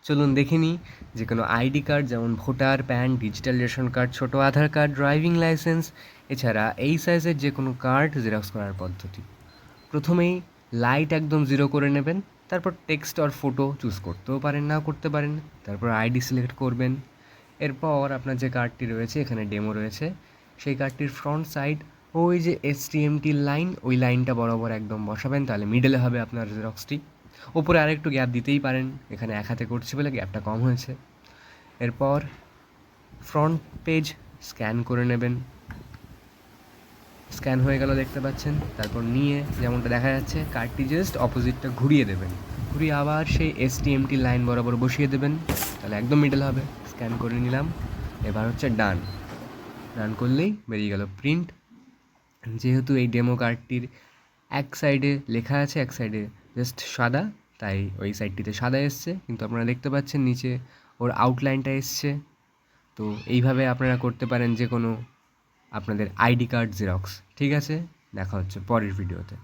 চলুন দেখে নিই যে কোনো আইডি কার্ড যেমন voter, pan, digital ration card, ছোটো আধার কার্ড, ড্রাইভিং লাইসেন্স এছাড়া এই সাইজের যে কোনো কার্ড জেরক্স করার পদ্ধতি। প্রথমেই লাইট একদম জিরো করে নেবেন, তারপর টেক্সট আর ফটো চুজ করতেও পারেন, নাও করতে পারেন। তারপর আইডি সিলেক্ট করবেন। এরপর আপনার যে কার্ডটি রয়েছে, এখানে ডেমো রয়েছে, সেই কার্ডটির ফ্রন্ট সাইড ওই যে এসটিএমটি লাইন, ওই লাইনটা বরাবর একদম বসাবেন, তাহলে মিডলে হবে আপনার জেরক্সটি। ওপরে আরেকটু গ্যাপ দিতেই পারেন, এখানে এক হাতে করছি বলে গ্যাপটা কম হয়েছে। এরপর ফ্রন্ট পেজ স্ক্যান করে নেবেন। স্ক্যান হয়ে গেল দেখতে পাচ্ছেন। তারপর নিয়ে যেমনটা দেখা যাচ্ছে কার্ডটি জাস্ট অপোজিটটা ঘুরিয়ে দেবেন, ঘুরিয়ে আবার সেই এসটিএমটি লাইন বরাবর বসিয়ে দেবেন, তাহলে একদম মিডল হবে। স্ক্যান করে নিলাম, এবার হচ্ছে ডান। ডান করলেই বেরিয়ে গেল প্রিন্ট। যেহেতু এই ডেমো কার্ডটির এক সাইডে লেখা আছে, এক সাইডে জাস্ট সাদা, তাই ওই সাইডটিতে সাদা এসছে, কিন্তু আপনারা দেখতে পাচ্ছেন নিচে ওর আউটলাইনটা এসছে। তো এইভাবে আপনারা করতে পারেন যে কোনো আপনাদের আইডি কার্ড জেরক্স। ঠিক আছে, দেখা হচ্ছে পরের ভিডিওতে।